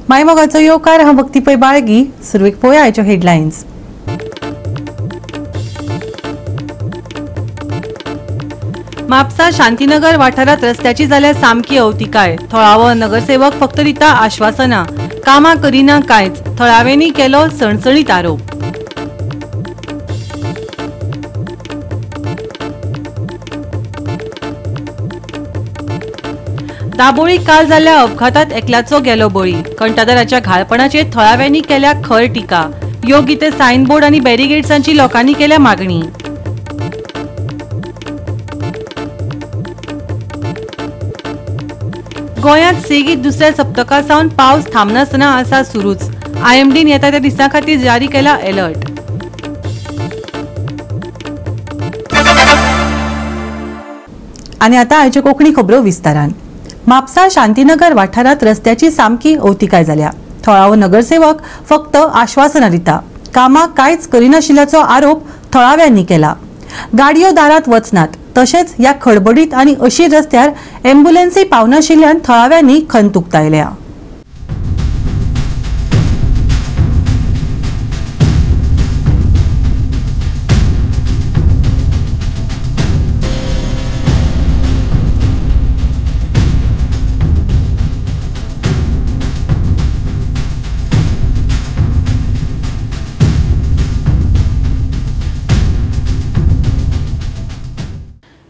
मायमोगाचो येवकार हांव भक्ती पै बाळगी. सुरवेक पळोवया आयच्यो हेडलायन्स. म्हापसा शांतीनगर वाठारात रस्त्याची जाल्या सामकी अवतिकाय. थळावो नगरसेवक फक्त दिता आश्वासनां, कामां करिना कांयच. थळाव्यांनी केलो सणसणीत आरोप. दाबोळी काल जाल्ल्या अपघातात एकल्याचो गेलो बळी. कंटादराच्या घाळपणाचेर थळाव्यांनी केल्या खर टिका. योग्य ते सायनबोर्ड आनी बॅरिगेड्सांची लोकांनी केल्या मागणी. गोंयांत सेगीत दुसऱ्या सप्तका सावन पावस थांबनासतना आसा सुरूच. IMDन येता त्या दिसां खातीर जारी केला अलर्ट. आनी आतां आयच्यो कोंकणी खबरो विस्तारान. म्हापसा शांतीनगर वाठारात रस्त्याची सामकी अवतिकाय जाल्या. थळावो नगरसेवक फक्त आश्वासनां दिता, कामां कांयच करिनाशिल्ल्याचो आरोप थळाव्यांनी केला. गाडयो दारात वचनात. तशेंच ह्या खडबडीत आनी अशीर रस्त्यार अँब्युलन्सय पावनाशिल्ल्यान थळाव्यांनी खंत उक्तायल्या.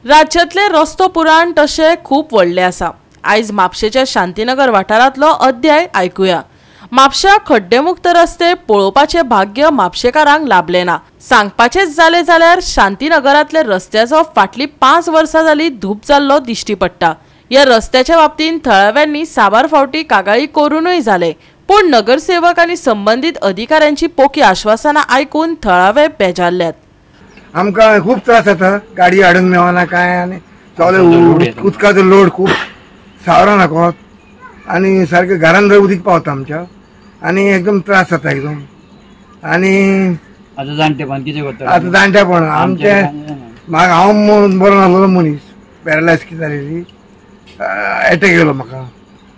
राज्यांतले रस्तो पुराण तशे खूप व्हडले आसा. आयज म्हापशेच्या शांतीनगर वाठारांतलो अध्याय आयकुया. म्हापशा खड्डेमुक्त रस्ते पळोवपाचे भाग्य म्हापशेकारांक लाभलें ना. सांगपाचेच जालें जाल्यार शांतीनगरांतल्या रस्त्याचो फाटलीं 5 वर्सां जालीं धूप जाल्लो दिश्टी पडटा. ह्या रस्त्याच्या बाबतींत थळाव्यांनी साबार फावटी कागाळी करूनय जाले, पूण नगरसेवक आनी संबंदीत अधिकाऱ्यांची पोकी आश्वासनां आयकून थळावे बेजारल्यात. आमकां खूप त्रास जाता, गाडी हाडूंक मेळना काय, आनी उदकाचो लोड खूप सावरा नाकोत आनी सारकें घरान जर उदीक पावता आमच्या आनी एकदम त्रास जाता एकदम. आनी आतां जाणटेपण कितें करता? आतां जाणटेपण आमचे म्हाका हांव बरो नासलो मनीस, पॅरलायज कितें जालेली, एटॅक येयलो म्हाका,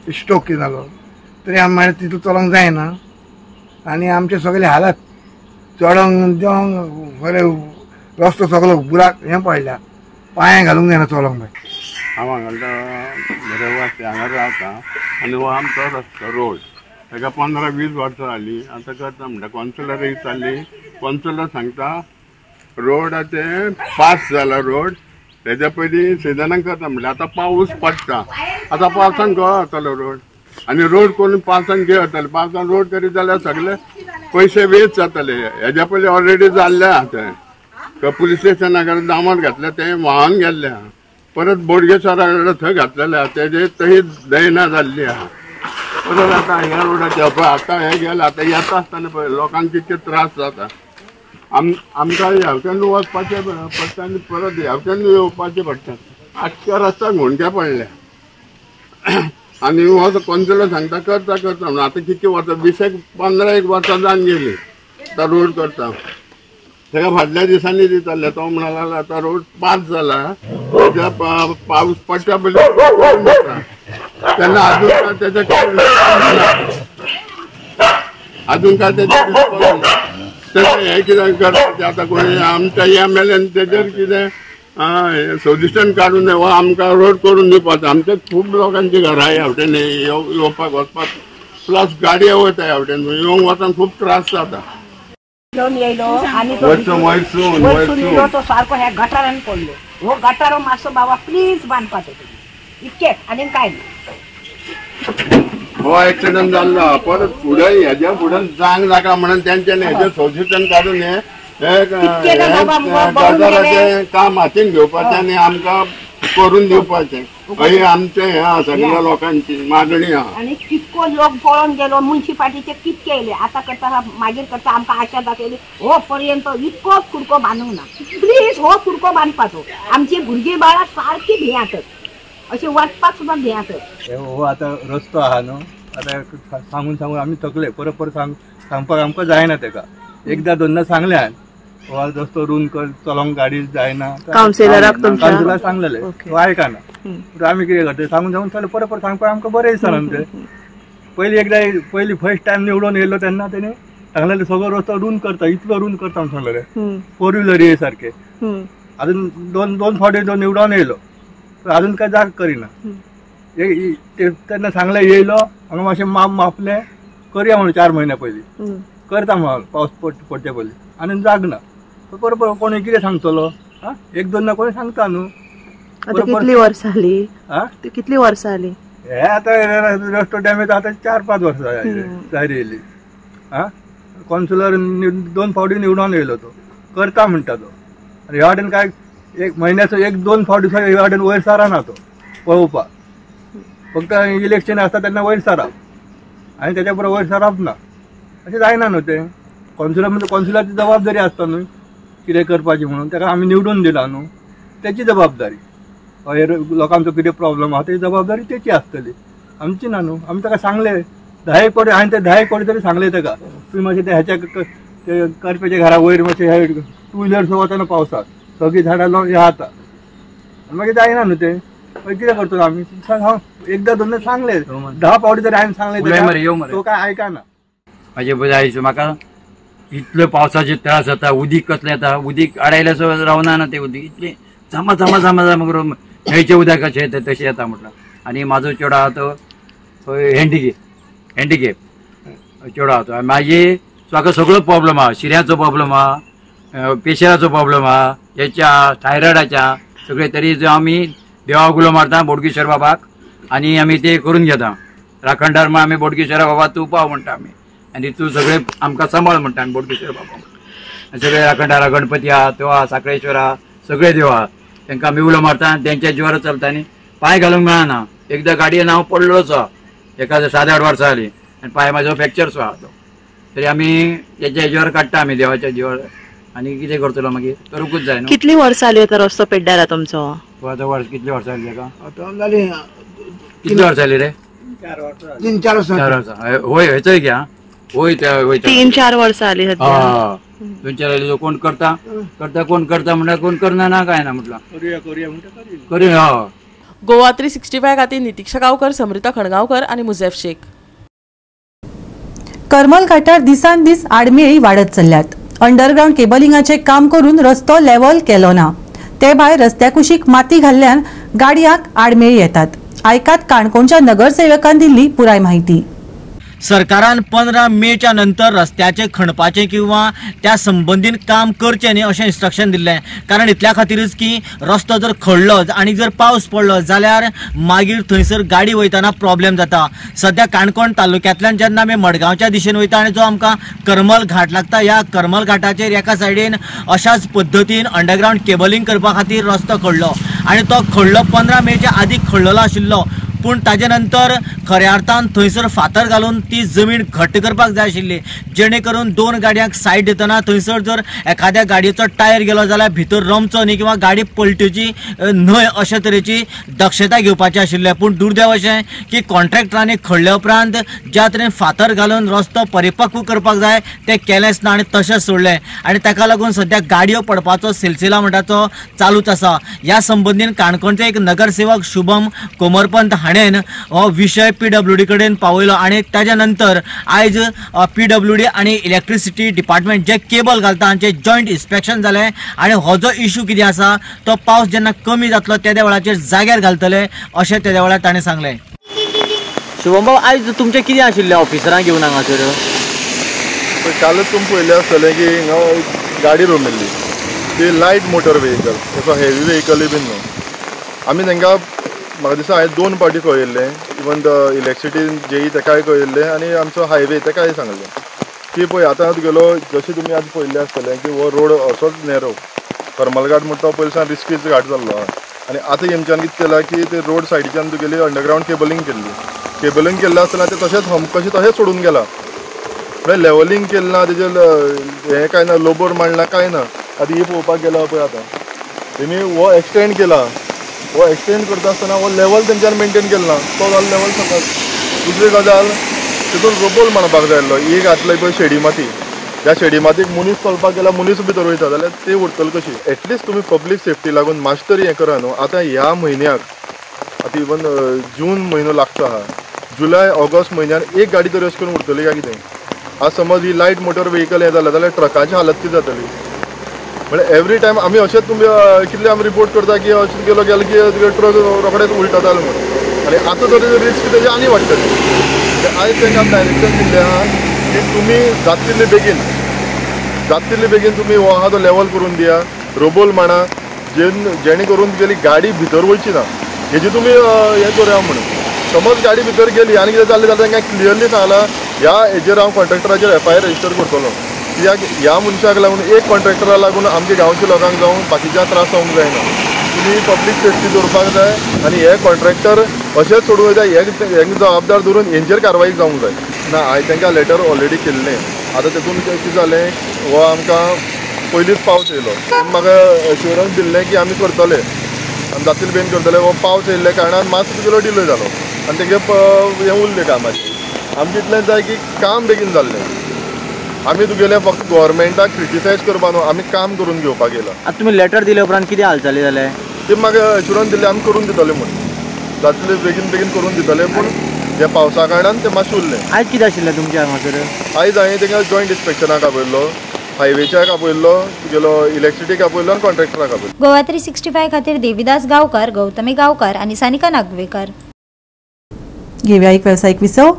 स्ट्रोक कितें जालो, तरी आमी मागीर तितून चलोंक जायना. आनी आमचे सगळे हालात चडोंक देंवोंक बरें रस्तो सगळो बुराक हें पडल्या, पांयां घालूंक जायना चलोंक. मागीर हांव हांगा रावता आनी हो आमचो रस्तो रोड ताका 15-20 वर्सां जालीं. आतां करता म्हणटा कॉन्सुलर विचारली, कॉन्सुलर सांगता रोडाचे पास जाला रोड, तेज्या पयलीं सिजनाक करता म्हणटा. आतां पावस पडटा, आतां पावसान खंय वतलो रोड, आनी रोड करून पावसान खंय वतले? पावसान रोड करीत जाल्यार सगळे पयशे वेस्ट जातले. हेज्या पयलीं ऑलरेडी जाल्ले आहा तें पुलीस स्टेशनाक दामोर घातले, तें व्हांवन गेल्ले आहा. परत बोडगेश्वरा थंय घातलेले आहा, तेजे थंय दयना जाल्ली आहा. परत आतां ह्या रोडाचेर आतां हें गेलें, आतां येता आसतना पळय लोकांक कितके त्रास जाता. आमकां ह्यावटेन वचपाचें पडटा आनी परत ह्यावटेन येवपाचें पडटा. आख्ख्या रस्त्याक हुणके पडल्या. आनी हो कॉन्सुलर सांगता करता करता म्हणून. आतां कितके वर्सां 20-15 वर्सां जावन गेली आतां रोड करता. तेका फाटल्या दिसांनी दिताले, तो म्हणला आतां रोड पास जाला, पावस पडटा पयलीं तेन्ना अजून काय तेजें हें कितें करपाचें. आतां कोणी आमच्या MLAन तेजेर कितें सोल्युशन काडून हो आमकां रोड करून दिवपाचो. आमचे खूब लोकांची घरां हेवटेन येवपाक वचपाक, प्लस गाडयो वता हेवटेन, येवंक वचोंक खूब त्रास जाता. घेऊन येयलो आणि तो सारको ह्या गटारान पडलो. हो गटारो मातसो बाबा प्लीज बांदपाचो इतकेच, आनी काय नाही. हो एक्सिडंट जाल्लो, परत फुडें हेज्या फुडें जांग नाका म्हणून तेंच्यांनी हेजें सोल्युशन काडून गटाराचें काम हातीन घेवपाचें आनी आमकां करून दिवपाचें. हय आमचें हें आहा, सगळ्या लोकांची मागणी आहा. आनी कितको लोक पळोवन गेलो, म्युनिसिपालिटीचे कितके येयले, आतां करता मागीर करता आमकां आशा दाखयली हो पर्यंत इतको कुडको बांदूंक ना. प्लीज हो कुडको बांदपाचो. आमची भुरगीं बाळां सारकी भियातत, अशें वचपाक सुद्दां भियातत. हो आतां रस्तो आहा न्हू, आतां सांगून आमी थकले. परत सांगपाक आमकां जायना. तेका एकदां दोनदां सांगल्यान हो रस्तो रूंद कर, चलोंक गाडी जायना. कावन्सिलराक सांगलेलें, तो आयकना. आमी कितें करता, सांगून चले परत सांगपाक आमकां बरें दिसना. पहिली फर्स्ट टाइम निवडून येयलो तेन्ना तेणे सांगलेले सगळो रस्तो रूंद करता, इतलो रूंद करता म्हणून सांगलेले 4 व्हिलर ये सारखे. अजून दोन फावटी जो निवडून येयलो अजून काय जाग करिना. तेन्ना सांगले येयलो हांगा मातशें मापले करया म्हणून 4 महिन्या पयलीं करता म्हणून पावस पडचे पयलीं आनी जागना. बरोबर कोणी कितें सांगतलो? एक दोन कोणी सांगता न्हू. कितली वर्सां जाली? कितली वर्सां जाली? हे आता रस्तो डॅमेज आता 4-5 वर्सां जायत येयली. कॉन्सुलर 2 फावटी निवडून येयलो तो करता म्हणटा तो. आनी ह्या वाटेन काय 1 महिन्याचो 1-2 फावटी ह्या वाटेन वयर सराना तो पळोवपाक. फक्त इलेक्शन आसता तेन्ना वयर सरप आनी तेच्या बरोबर वयर सरप ना. अशें जायना न्हू तें. कॉन्सुलराची जबाबदारी आसता न्हू कितें करपाची म्हणून. ताका आमी निवडून दिला न्हू, तेची जबाबदारी. लोकांचो कितें प्रॉब्लेम आहा तेची जबाबदारी तेची आसतली, आमची ना न्हू. आमी ताका सांगले 10 फावटी हांवें ते 10 फावटी तरी सांगले ताका तुमी मातशें ह्याच्या करप्याच्या घरा वयर मातशें हे 2 व्हिलर्स वताना पावसाक सगळीं झाडां लावन हे आता मागीर जायना न्हू तें. मागीर कितें करतलो आमी? हांव एकदां दोनदां सांगले 10 फावटी तरी हांवें सांगले तो काय आयकाना. म्हाजे बजायचो म्हाका इतलो पावसाचे त्रास जाता, उदीक कसलें येता, उदीक आडायल्या सो रावना ना तें उदीक इतलें जमा करून न्हंयचें उदक कशें येता तशें येता म्हटलं. आनी म्हाजो चेडो आहा तो हँडिकेप चेडो आहा तो. म्हाजे म्हाका सगळो प्रॉब्लेम आहा, शिऱ्याचो प्रॉब्लेम आहा, प्रेशराचो प्रॉब्लेम आहा, हेच्या थायरॉयडाच्या सगळे तरी जो आमी देवा गुलो मारता बोडगेश्वर बाबाक आनी आमी ते करून घेता. राखणदार म्हण आमी बोडगेश्वर बाबा तूं पाव म्हणटा आमी आनी तूं सगळे आमकां सांबाळ म्हणटा आमी बोडगेश्वर बाबा. सगळे राखणदारा गणपती आहा, तो आहा, साखळेश्वर आहा, सगळे देव आहा. तांकां आमी उलो मारता आनी तेंच्या जिवार चलता आनी पांय घालूंक मेळना. एकदां गाडयेन हांव पडलोच आहा, एका 7-8 वर्सां जालीं आनी पांय म्हाजो फ्रॅक्चरचो आहा तो. तरी आमी तेच्या जिवार काडटा आमी देवाच्या जिवार. आनी कितें करतलो मागीर करूंकूच जाय न्हू. कितली वर्सां जाली तो रस्तो पेड्ड्याला तुमचो? आतां वर्स कितली वर्सां जाली ताका? जाली कितली वर्सां जाली रे? 3-4 वर्सां. 4 वर्सां. होय हेचोय घ्या. होय 3-4 वर्सां जाली. 2-4 जाली. कोण करता कोण करता म्हणल्यार कोण करना ना काय ना म्हटलं करूया. गोवा 365 खातीर नितीक्षा गांवकर, समृता खणगांवकर आणि मुझेफ शेख. करमल घाटार दिसान दीस आडमेळी वाडत चल्ल्यात. अंडरग्राउंड केबलिंगाचे काम करून रस्तो लेवल केलो ना. ते भायर रस्त्या कुशीक माती घाल्ल्यान गाडयांक आडमेळी येतात. आयकात काणकोणच्या नगरसेवकान दिल्ली पुराय माहिती. सरकारान 15 मेच्या नंतर रस्त्याचे खणपाचे किंवा त्या संबंधीत काम करचे न्ही अशें इन्स्ट्रक्शन दिल्लें. कारण इतल्या खातीरच की रस्तो जर खडलो आनी जर पावस पडलो जाल्यार मागीर थंयसर गाडी वयताना प्रॉब्लेम जाता. सध्या काणकोण तालुक्यांतल्यान जेन्ना आमी मडगांवच्या दिशेन वयता आनी जो आमकां करमल घाट लागता, ह्या करमल घाटाचेर एका सायडीन अशाच पद्दतीन अंडरग्राउंड केबलिंग करपा खातीर रस्तो खडलो आनी तो खडलो 15 मेच्या आदीं खडलेलो आशिल्लो. पूण ताजे नंतर खऱ्या अर्थान थंयसर फातर घालून ती जमीन घट्ट करपाक जाय आशिल्ली, जेणे करून 2 गाडयांक सायड दितना थंयसर जर एखाद्या गाडयेचो टायर गेलो जाल्यार भितर रमचो न्ही किंवा गाडी पलटुची न्हय अशे तरेची दक्षताय घेवपाची आशिल्ली. पूण दुर्दैव अशें की कॉन्ट्रॅक्टरांनी खडल्या उपरांत ज्या तरेन फातर घालून रस्तो परिपक्व करपाक जाय तें केलेंच ना आनी तशेंच सोडलें. आनी ताका लागून सध्या गाडयो पडपाचो सिलसिला म्हणटा तो चालूच आसा. ह्या संबंधीन काणकोणचे एक नगरसेवक शुभम कोमरपंत हाणेन हो विशय PWD कडेन पावयलो आनी ताज्या नंतर आयज PWD आनी इलेक्ट्रिसिटी डिपार्टमेंट जे केबल घालता हांचे जॉयंट इन्स्पेक्शन जालें आनी हो जो इशू कितें आसा तो पावस जेन्ना कमी जातलो त्या वेळाचेर जाग्यार घालतले अशें त्या वेळार ताणें सांगलें. शुभम बाबा, आयज तुमचें कितें आशिल्लें ऑफिसरांक घेवन हांगासर? कालच तुमी पळयलें आसतलें की हिंगा गाडी रोमिल्ली ती लायट मोटर व्हेकल, असो हेवी व्हेकलूय बीन न्हू. आमी तांकां म्हाका दिसता हांवें 2 फावटी कळयल्लें, इवन इलेक्ट्रिसिटी जेई ताकाय कळयल्लें आनी आमचो हायवे ताकाय सांगलें की पळय आतां तुगेलो जशें तुमी आतां पळयल्लें आसतलें की हो रोड असोच नॅरो करमल घाट म्हणटा तो पयलींसान रिस्कीचो घाट जाल्लो आहा. आनी आतां हेंच्यान कितें केलां की ते रोड सायडीच्यान तुगेली अंडरग्राउंड केबलिंग केल्लें आसतना तें तशेंच कशें तशेंच सोडून गेलां. म्हणजे लेवलिंग केलें ना, तेजें हें कांय ना, लोबोर मांडला कांय ना. आतां ही पळोवपाक गेला पळय आतां तेमी हो एक्सटेंड केला, हो एक्सटेंड करता आसतना हो लेवल तेंच्यान मेंटेन केलो ना, तो जालो लेवल सकयल. दुसरी गजाल तितून रोबोल मारपाक जाय आसलो. ही घातली पळय शेडी माती, त्या शेडी मातीक मनीस चलपाक गेल्यार मनीस भितर वयता जाल्यार ती उरतली कशी? एटलिस्ट तुमी पब्लीक सेफ्टी लागून मातशें तरी हें करा न्हू. आतां ह्या म्हयन्याक आतां इवन जून म्हयनो लागता आहा, जुलय ऑगस्ट म्हयन्यान एक गाडी तरी अशें करून उरतली काय कितें? आज समज ही लायट मोटर व्हेकल हें जालें जाल्यार ट्रकाची हालत कितें जातली? म्हणजे एवरी टायम आमी अशेंच तुमी कितले आमी रिपोर्ट करता की अशें गेलो की ट्रक रोखडेच उलटा जालो म्हणून, आनी आतां तर रिस्क तेजी आनी वाडटली. आयज तांकां डायरेक्शन दिल्लें आहा की तुमी जाता तितले बेगीन तुमी हो आहा तो लेवल करून दिया, रोबोल मांडा, जेणे करून तुगेली गाडी भितर वयची ना हेजी तुमी हें करूया म्हणून. समज गाडी भितर गेली आनी कितें जालें जाल्यार तांकां क्लियरली सांगलां ह्या हेजेर हांव कॉन्ट्रॅक्टराचेर FIR रजिस्टर करतलो. कित्याक ह्या मनशाक लागून एक कॉन्ट्रॅक्टराक लागून आमच्या गांवच्या लोकांक जावं बाकीच्या त्रास जावंक जायना. तुमी पब्लीक सेफ्टी दवरपाक जाय आनी हे कॉन्ट्रॅक्टर अशेंच सोडूंक जाय, हेंक जबाबदार धरून हेंचेर कारवाई जावंक जाय ना. हांवें तांकां लेटर ऑलरेडी केल्लें. आतां तेतून कितें जालें हो आमकां पयलींच पावस येयलो. म्हाका एश्युरन्स दिल्लें की आमी करतले आनी जातले बेगीन करतले. हो पावस येयल्ल्या कारणान मातसो तुगेलो डिले जालो आनी तेगे हें उरलें कामाचें. आमचें इतलेंच जाय की काम बेगीन जाल्लें. आमी तुगेले फक्त गव्हर्मेंटाक क्रिटिसायज करपा न्हू, आमी काम करून घेवपाक येयला. आतां तुमी लेटर दिले उपरांत कितें हालचाली जाले? ते म्हाका एश्युरन्स दिल्ले आमी करून दितले म्हणून, जातले बेगीन करून दितले. पूण ह्या पावसा कारणान तें मातशें उरलें. आयज कितें आशिल्लें तुमच्या हांगासर? आयज हांवें तांकां जॉयंट इन्स्पेक्शनाक आपयल्लो, हायवेच्याक आपयल्लो, तुगेलो इलेक्ट्रिसिटीक आपयल्लो आनी कॉन्ट्रॅक्टराक आपयल्लो. गोवा 365 खातीर देविदास गांवकार, गौतमी गांवकार आनी सानिका नागवेकर. घेऊया एक व्यावसायिक विसव.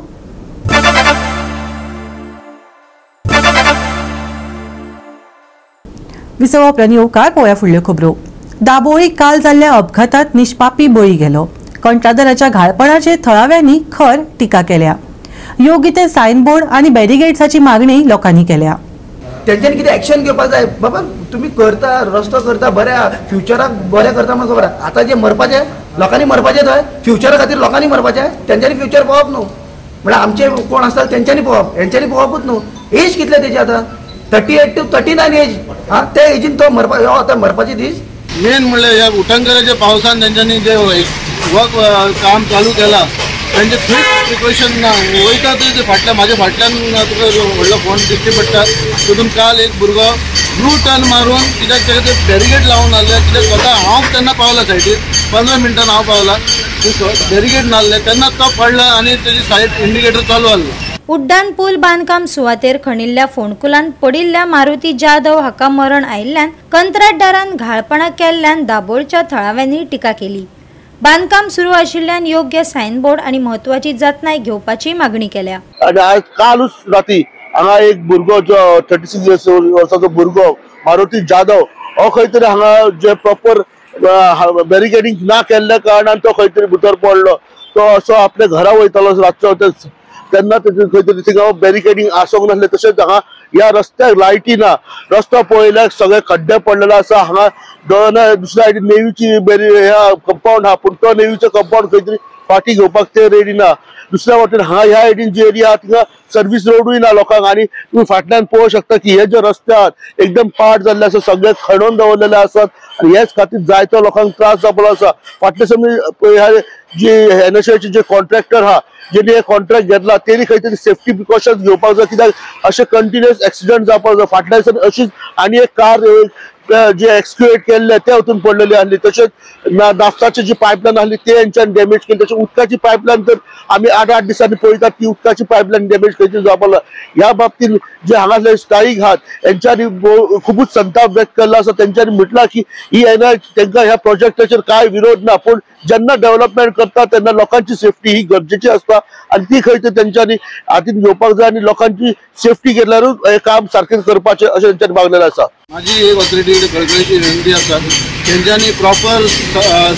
विसवा उपरांत येवकार पळोवया फुडल्यो खबरो. दाबोळी काल जाल्ल्या अपघातात निश्पापी बळी गेलो. कंत्राटदाराच्या घाळपणाचेर थळाव्यांनी खर टिका केल्या. योग्य ते सायनबोर्ड आनी बॅरिगेड्साची मागणी लोकांनी केल्या. तेंच्यांनी कितें एक्शन घेवपाक जाय. बाबा तुमी करता रस्तो करता बऱ्या फ्युचराक बरें करता म्हणून खबर आहा. आतां जे मरपाचें लोकांनी मरपाचें थंय फ्युचरा खातीर लोकांनी मरपाचें. तेंच्यांनी फ्युचर पळोवप न्हू, म्हळ्यार आमचे कोण आसता तेंच्यांनी पळोवप, हेंच्यांनी पळोवपूच न्हू. एज कितले तेजे आतां 38 to 39 एज. हा त्या एजीन तो मरपा आतां मरपाचे दीस. मेन म्हणल्यार ह्या उटंकराच्या पावसान तेंच्यांनी जे वर्क काम चालू केला तेंचे खंयच प्रिकॉशन ना. वयता ते फाटल्यान म्हाज्या फाटल्यान तुका व्हडलो फोन दिश्टी पडटा. तितून काल एक भुरगो ब्लू टर्न मारून कित्याक तेका ते बॅरिगेड लावन नासले. कित्याक स्वता हांव तेन्ना पावला सायडीर 15 मिनटान हांव पावला. बॅरिगेड नासले तेन्ना तो पडला आनी तेजी सायड इंडिकेटर चालू आसलो. उड्डाण पूल बांदकाम सुवातेर खणिल्ल्या फोंडकुलांत पडिल्ल्या मारुती जाधव हाका मरण आयिल्ल्यान कंत्राटदारान घाळपणां केल्ल्यान दाबोळच्या थळाव्यांनी टिका केली. बांदकाम सुरू आशिल्ल्यान योग्य सायनबोर्ड आनी म्हत्वाची जतनाय घेवपाची मागणी केल्या. आनी आयज कालूच राती हांगा एक भुरगो जो 36 वर्साचो भुरगो मारुती जाधव हो खंय तरी हांगा जे प्रॉपर बॅरिकेडिंग ना केल्ल्या कारणान तो खंय तरी भितर पडलो. तो असो आपल्या घरा वयतालो रातचो तेन्ना खंय तरी थिंगा बॅरिकेडिंग आसोंक नासलें. तशेंच हांगा ह्या रस्त्याक लायटी ना. रस्तो पळयल्यार सगळे खड्डे पडलेले आसा. हांगा दुसऱ्या सायडीन नेवीची ह्या कंपाऊंड आहा पूण तो नेवीचो कंपाऊंड खंय तरी फाटी घेवपाक ते रेडी ना. दुसऱ्या वाटेन हांगा ह्या सायडीन जी एरिया आहा थिंगा सर्वीस रोडूय ना लोकांक. आनी तुम्ही फाटल्यान पळोवंक शकता की हे जे रस्ते आहात एकदम पाड जाल्ले आसा, सगळे खणून दवरलेले आसात आनी हेच खातीर जायतो लोकांक त्रास जावपाक आसा. फाटले समज जे एनएचएचे जे कॉन्ट्रॅक्टर आहा जेणे हे कॉन्ट्रॅक्ट घेतला तेणी खंय तरी सेफ्टी प्रिकॉशन्स घेवपाक जाय. कित्याक अशे कंटिन्युअस एक्सिडंट जावपाक जाय. फाटल्या दिसांनी अशीच आनी एक कार जे एक्सक्युएट केल्ले ते वचून पडलेली आसली. तशेंच नाफ्ताची जी पायपलायन आसली ते हेंच्यान डॅमेज केली. तशें उदकाची पायपलायन तर आमी 8 दिसांनी पळयतात ती उदकाची पायपलायन डॅमेज खंय तरी जावपाक लागला. ह्या बाबतींत जे हांगासले स्थायीक आहात हेंच्यांनी खुबूच संताप व्यक्त केल्लो आसा. तेंच्यांनी म्हटलां की ही तांकां ह्या प्रोजेक्टाचेर कांय विरोध ना पूण जेन्ना डेव्हलपमेंट करता तेन्ना लोकांची सेफ्टी ही गरजेची आसता आनी ती खंय तरी तेंच्यांनी हातीन घेवपाक जाय आनी लोकांची सेफ्टी घेतल्यारूच हे काम सारकें करपाचें अशें तेंच्यांनी मागलेलें आसा. माझी एक ऑथॉरिटी कळकळीची विनंती आसा तेंच्यांनी प्रॉपर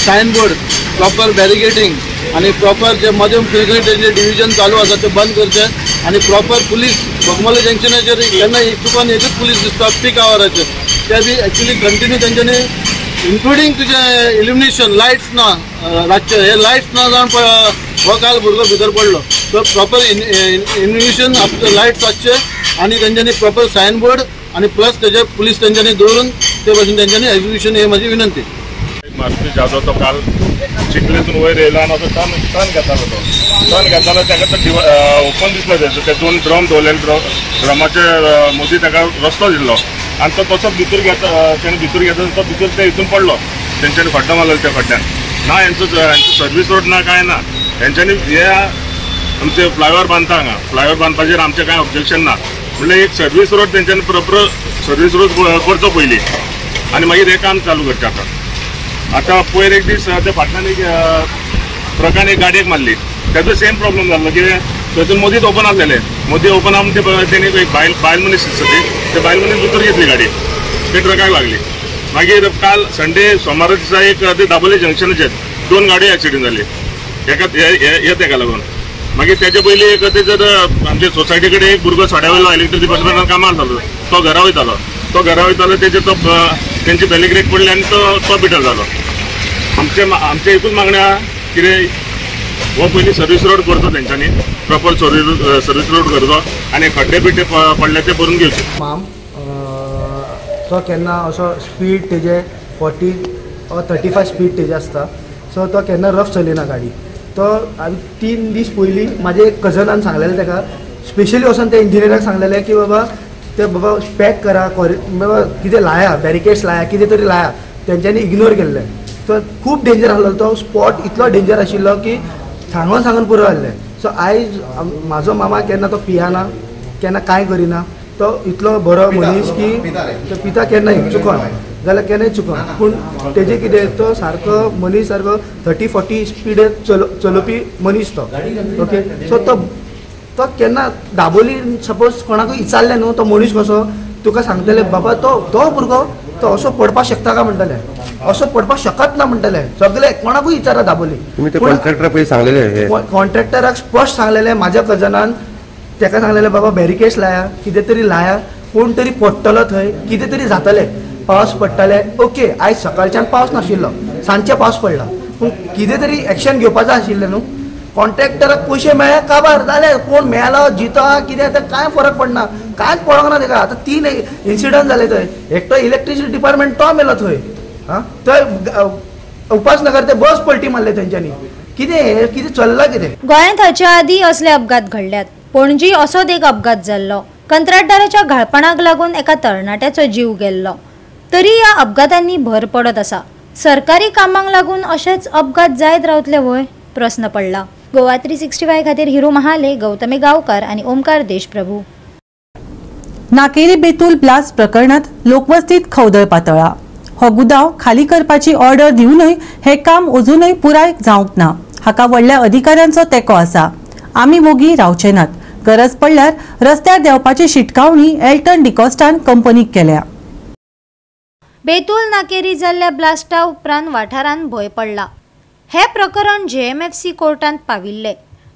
सायनबोर्ड, प्रॉपर बॅरिकेडिंग आणि प्रॉपर जे मध्यम खंय खंय तेंचे डिव्हिजन चालू आसा ते बंद करचे आणि प्रॉपर पुलीस बोगमालो जंक्शनाचेर केन्ना चुकून एकच पुलीस दिसता पीक आवराचेर ते बी एक्चुअली कंटिन्यू तेंच्यांनी इन्क्लुडींग तुझे इल्युमिनेशन लायट्स ना रातचे हे लायट्स ना जावन हो काल भुरगो भितर पडलो. सो प्रॉपर इल्युमिनेशन लायट्स आसचे आनी तेंच्यांनी प्रॉपर सायनबोर्ड आणि प्लस त्याचे पुलीस तेंच्यांनी दवरून ते भाशेन तेंच्यांनी एक्झिक्युशन हे माझी विनंती. मारुती जाधव तो काल चिखलेतून वयर येयला आनी असो टर्न घेतालो ताका तो ओपन दिसलो ते 2 ड्रम दवरलेले ड्रमाचे मदीं ताका रस्तो दिल्लो आनी तो तसो भितर घेता तेणें भितर घेता तो भितर ते हितून पडलो. तेंच्यांनी फड्डो मारलेलो त्या फाटल्यान ना हेंचो सर्वीस रोड ना काय ना. हेंच्यांनी ह्या आमचे फ्लायओव्हर बांदता हांगा फ्लायओव्हर बांदपाचेर आमचें कांय ऑब्जेक्शन ना म्हणल्यार एक सर्वीस रोड तेंच्यांनी प्रोपर सर्वीस रोड करचो पयलीं आनी मागीर हें काम चालू करचें आतां पयर एक दीस त्या फाटल्यान एक ट्रकान एक गाडयेक मारली तेजो सेम प्रॉब्लम जाल्लो कितें थंयसून मदींच ओपन आसलेलें मदीं ओपन आसा तेणी एक बायल मनीस दिसता ते बायल मनीस भितर घेतली गाडी ते ट्रकाक लागली मागीर काल संडे सोमारा दिसा एक ते दाबोली जंक्शनाचेर 2 गाडयो एक्सिडेंट जाली तेका लागून मागीर तेचे पयलीं एक ते जर आमचे सोसायटी कडेन एक भुरगो सोड्यावयलो इलेक्ट्रीक डिपार्टमेंटान कामार जालो तो घरा वयतालो तेजे तो तेंची बेलिग्रेट पडली आनी तो पिटर जालो आमचे एकूच मागणी आहा कितें हो पयलीं सर्वीस रोड करचो तेंच्यांनी प्रॉपर सर्वीस रोड करचो आनी खड्डे बिड्डे पडले ते भरून घेवचे माम तो केन्ना असो स्पीड तेजे 40 or 35 स्पीड तेजे आसता सो तो केन्ना रफ चलयना गाडी तो हांवें 3 दीस पयलीं म्हाजे एक कजनान सांगलेलें ताका स्पेशली वचून ते इंजिनियराक सांगलेलें की बाबा ते बाबा पॅक करा बाबा कितें लाया बॅरिकेड्स लाया कितें तरी लाया तेंच्यांनी इग्नोर केल्लें तो खूब डेंजर आसलो तो स्पॉट इतलो डेंजर आशिल्लो की सांगून पुरो जाल्लें सो आयज म्हाजो मामा केन्ना तो पियाना केन्ना कांय करिना तो इतलो बरो मनीस की तो पिता केन्नाय चुकोन जाल्यार केन्नाय चुकोन पूण तेजे कितें तो सारको मनीस सारको 30-40 स्पीड चलोवपी मनीस तो ओके सो तो केन्ना दाबोली सपोज कोणाकूय विचारलें न्हू तो मनीस कसो तुका सांगतले बाबा तो भुरगो तो असो पडपाक शकता का म्हणटलें असो पडपाक शकत ना म्हणटलें सगळे कोणाकूय विचारा दाबोली कॉन्ट्रॅक्टर पयलीं सांगलेलें कॉन्ट्रॅक्टराक स्पश्ट सांगलेलें म्हाज्या कजनान ताका सांगलेलें बाबा बॅरिकेड्स लाया कितें तरी लाया कोण तरी पडटलो थंय कितें तरी जातलें पावस पडटले ओके आयज सकाळच्यान पावस नाशिल्लो सांजचे पावस पडला पूण कितें तरी एक्शन घेवपाचें आशिल्लें न्हू कॉन्ट्रॅक्टराक पयशे मेळ्ळे काबार जाले कोण मेलो जितो कितें तें कांय फरक पडना कांयच पडोंक ना ताका आतां 3 इन्सिडंट जाले थंय एकटो इलेक्ट्रिसिटी डिपार्टमेंट तो मेलो थंय थंय उपासनगर ते बस पलटी मारले तेंच्यांनी कितें चल्लां कितें गोंयांत हाच्या आदीं असले अपघात घडल्यात पणजी असोच एक अपघात जाल्लो कंत्राटदाराच्या घाळपणाक लागून एका तरणाट्याचो जीव गेल्लो तरी ह्या अपघातांनी भर पडत आसा सरकारी कामांक लागून अशेच अपघात जायत रावतले वय प्रश्न पडला गोवा 365 खातीर हिरू महाले गौतमी गांवकार आणि ओमकार देशप्रभू नाकेरी बेतूल ब्लास्ट प्रकरणात लोकवस्तीत खवदळ पातळ्ळा हो गुदाव खाली करपाची ऑर्डर दिवनय हे काम अजूनय पुराय जावंक ना हाका व्हडल्या अधिकाऱ्यांचो तेको आसा आमी मोगी रावचे नात गरज पडल्यार रस्त्यार देवपाची शिटकावणी एल्टन डिकॉस्टान कंपनीक केल्या बेतूल नाकेरी जाल्ल्या ब्लास्टा उपरांत वाठारांत भंय पडला हे प्रकरण JMFC कोर्टांत पाविल्ले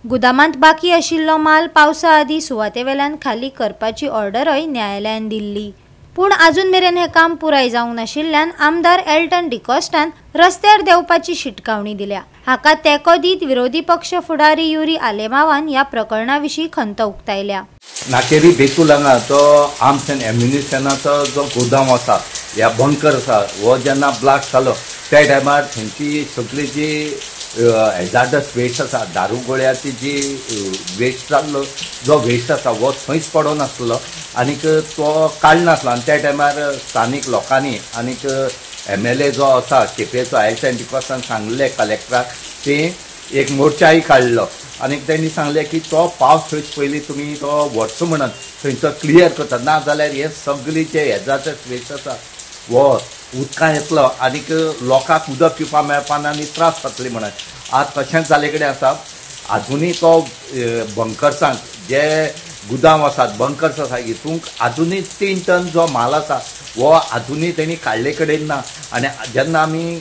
गुदामांत बाकी आशिल्लो माल पावसा आदी सुवातेवेल्यान खाली करपाची ऑर्डरय न्यायालयान दिल्ली पूण अजून मेरेन हे काम पुराय जावंक नाशिल्ल्यान आमदार एल्टन डिकॉस्टान रस्त्यार देवपाची शिटकावणी दिल्या हाका तेको दीत विरोधी पक्ष फुडारी युरी आलेमावान ह्या प्रकरणा विशीं खंत उक्तायल्या नाकेरी बेतूल हांगा तो आर्म्स एंड एम्युनिशनाचो जो गोदाम आसा ह्या बंकर आसा हो जेन्ना ब्लास्ट जालो त्या टायमार थंयची सगळी जी हॅजार्डस वेस्ट आसा दारू गोळ्याची जी वेस्ट जाल्लो जो वेस्ट आसा हो थंयच पडो नासलो आनीक तो काडनासलो आनी त्या टायमार स्थानीक लोकांनी आनीक MLA जो आसा केपेचो हेल्थ एंड डिकॉस्टान सांगलें कलेक्टराक ते एक मोर्चाय काडलो आनीक तेणी सांगलें की तो पावस थंयच पयलीं तुमी तो व्हरचो म्हणून थंयचो क्लियर करता ना जाल्यार हे सगळी जे हॅजार्डस वेस्ट आसा हो उदकां येतलो आनीक लोकांक उदक पिवपाक मेळपाना आनी त्रास जातले म्हणून आज तशेंच जाले कडेन आसा आजुनूय तो बंकर्सांक जे गुदाम आसात बंकर्स आसा हितूंक आजुनूय 3 टन जो माल आसा हो आजुनूय तेणी काडले कडेन ना आनी जेन्ना आमी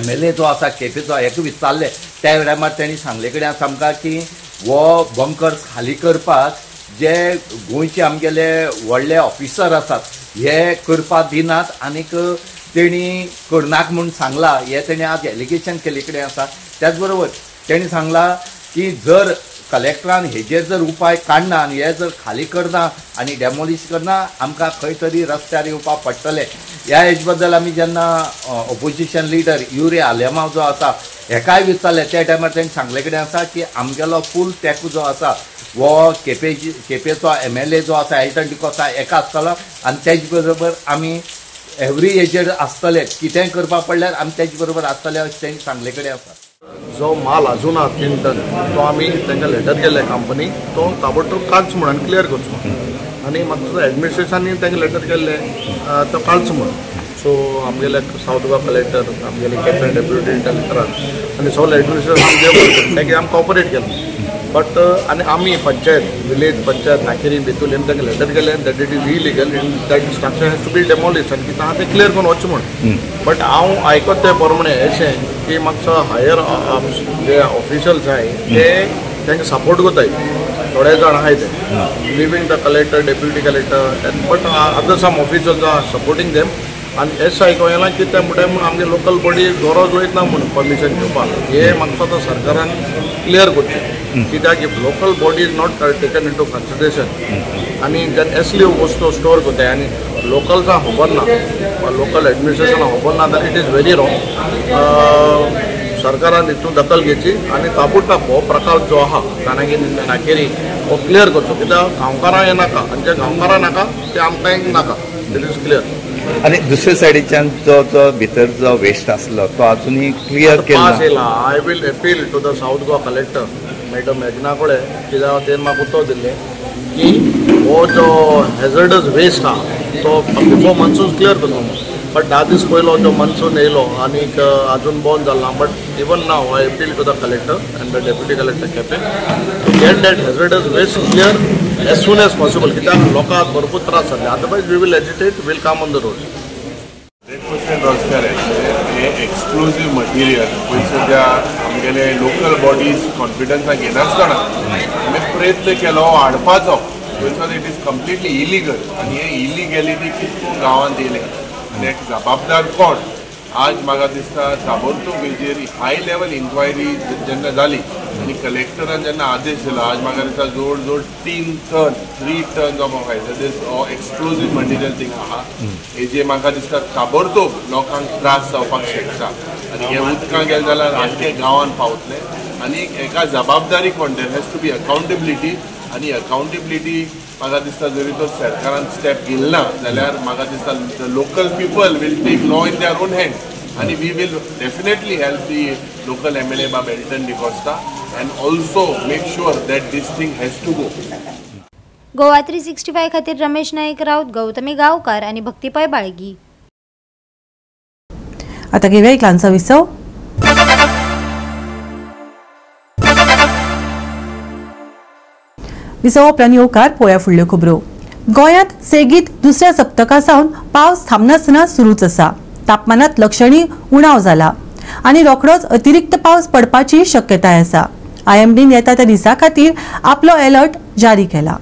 MLA जो आसा केपेचो हेका विचारले त्या टायमार तेणी सांगले कडेन आसा आमकां की हो बंकर्स खाली करपाक जे गोंयचे आमगेले व्हडले ऑफिसर आसात हे करपाक दिनात आनीक तेणी करनाक म्हूण सांगला हे तेणी आज एलिगेशन केले कडेन आसा त्याच बरोबर तेणी सांगला की जर कलेक्टरान हेजेर जर उपाय काडना आनी हे जर खाली करना आनी डेमोलिश करना आमकां खंय तरी रस्त्यार येवपाक पडटलें ह्या हेजे बद्दल आमी जेन्ना ऑपोजिशन लिडर युरी आलेमाव जो आसा हेकाय विचारलें त्या टायमार तेणी सांगले कडेन आसा की आमगेलो फूल तेंको जो आसा वो केपेचो MLA जो आसा एल्टन डिकॉस्टा हेका आसतलो आनी तेजे बरोबर आमी एवरी हेजेर आसतले कितेंय करपाक पडल्यार आमी तेजे बरोबर आसतले अशें तेणी सांगले कडेन आसा जो माल अजून 3 टन तो आम्ही तांकां लेटर केले कंपनी तो ताबडतोब काडच म्हणून क्लियर करचो आनी म्हाका एडमिनिस्ट्रेशनान तांकां लेटर केल्ले तो काडच म्हणून सो आमगेले साऊथ गोवा कलेक्टर आमगेले कॅप्टन डेप्युटी कलेक्टरान आनी सगळे एडमिनिस्ट्रेशन तांकां आमी कॉपरेट केलें बट आनी आमी पंचायत विलेज पंचायत नाकेरी बेतूल हें तांकां लेटर केलें that it is illegal in that structure has to be demolish आनी कितें आहा तें क्लियर करून वचचें म्हणून बट हांव आयकत ते प्रमाणे अशें की म्हाका हायर जे ऑफिशल्स आहाय ते तांकां सपोर्ट कोताय थोडे जाण आहाय ते leaving the collector deputy collector but other some officials are supporting them आनी अशें आयको येना की ते म्हणटा म्हूण आमगे लोकल बॉडी गरज वयतना म्हणून परमिशन घेवपाक हे म्हाका तो सरकारान क्लियर करचें कित्याक if local body is not taken into consideration आनी जेन्ना असली वस्तू स्टोर करताय आनी लोकल्सांक खबर ना लोकल एडमिनिस्ट्रेशनाक खबर ना जाल्यार इट इज व्हेरी रॉंग सरकारान हितून दखल घेवची आनी ताबडतोब हो प्रकार जो आहा नाकेरी हो क्लियर करचो कित्याक गांवकारां हें नाका आनी जे गांवकारां नाका ते आमकां नाका इट इज क्लियर आनी दुसरे सायडीच्यान जो भितर जो वेस्ट आसलो तो अजूनय क्लियर केला I will appeal to the South Goa collector madam मेघना कोळे कित्याक तेणें म्हाका उतर दिल्लें की हो जो हॅझर्डस वेस्ट आहा तो बिफोर मॉन्सून क्लियर करचो बट 10 दीस पयलो जो मॉन्सून येयलो आनीक अजून बंद जाला but even now I appeal to the collector and the deputy collector Quepem to get that hazardous waste clear as soon as possible कित्याक लोकांक भरपूर त्रास जाले otherwise we will agitate will come on the road 100% रस्त्यार हे exclusive material पळय सद्या आमगेले लोकल बॉडीज कॉन्फिडन्सान घेनासतना आमी प्रयत्न केलो हाडपाचो because it is completely illegal आनी हे इलिगॅलिटी कितको गांवांत येयले आनी एक जबाबदार कोण आज म्हाका दिसता ताबडतोब हेजेर हाय लेवल इन्क्वायरी जेन्ना जाली आनी कलेक्टरान जेन्ना आदेश दिलो आज म्हाका दिसता जवळ जवळ 3 टन ऑफ हॅझर्डस एक्सप्लोजीव मटिरियल थिंग आहा हेजे म्हाका दिसता ताबडतोब लोकांक त्रास जावपाक शकता आनी हे उदकां गेले जाल्यार आख्खे गांवांत पावतले आनी एका जबाबदारी कोण देर हॅज टू बी अकावंटेबिलिटी आनी अकावंटेबिलिटी म्हाका दिसता जरी तो सरकारान स्टेप घेतला जाल्यार म्हाका दिसता the local people will take law in their own hand आनी we will definitely help the local MLA Bab Alton D'Costa and also make sure that this thing has to go Goa 365 खातीर रमेश नाईक राऊत गौतमी गावकार आणि भक्तीपय बाळगी. आता घेऊया एक लहानसा विसव. विसव उपरांत येवकार पळोवया फुडल्यो खबरो. गोंयांत सेगीत दुसऱ्या सप्तका सावन पावस थांबनासतना सुरूच आसा. तापमानात लक्षणीय उणाव जाला आनी रोखडोच अतिरिक्त पावस पडपाची शक्यताय आसा. IMDन येता त्या दिसा खातीर आपलो अलर्ट जारी केला.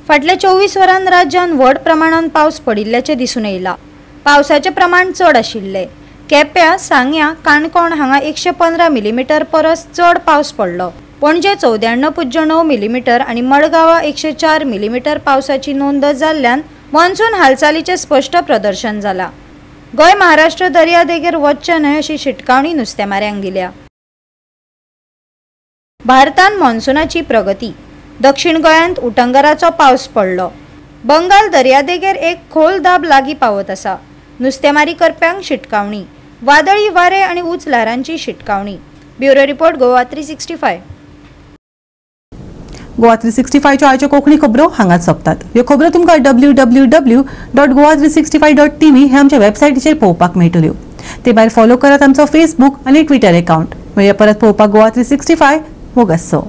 फाटल्या 24 वरांत राज्यात व्हड प्रमाणात पावस पडिल्ल्याचे दिसून येयला. पावसाचे प्रमाण चड आशिल्ले. केप्यां, सांग्यां, काणकोण हांगा 115 मिलीमीटर परस चड पावस पडलो. पणजे 94.9 मिलीमीटर आणि मडगांवां 104 मिलीमीटर पावसाची नोंद जाल्ल्यान मॉन्सून हालचालीचे स्पष्ट प्रदर्शन जाला. गोंय महाराष्ट्र दर्यादेगेर वचचे न्हय अशी शिटकावणी नुस्तेमाऱ्यांक दिल्या. भारतान मॉन्सूनाची प्रगती. दक्षिण गोंयांत उटंगराचो पावस पडलो. बंगाल दर्यादेगेर एक खोल दाब लागीं पावत आसा. नुस्तेमारी करप्यांक शिटकावणी. वादळी वारे आणि उंच ल्हारांची शिटकावणी. Bureau report Goa 365. गोवा 365 च्यो आयच्यो कोंकणी खबरो हांगाच सोंपतात. ह्यो खबरो तुमकां www.goa365.tv हे आमच्या वेबसायटीचेर पळोवपाक मेळटल्यो. ते भायर फॉलो करात आमचो फेसबूक आनी ट्विटर अकाउंट. मेळया परत पळोवपाक गोवा 365 मोगासो.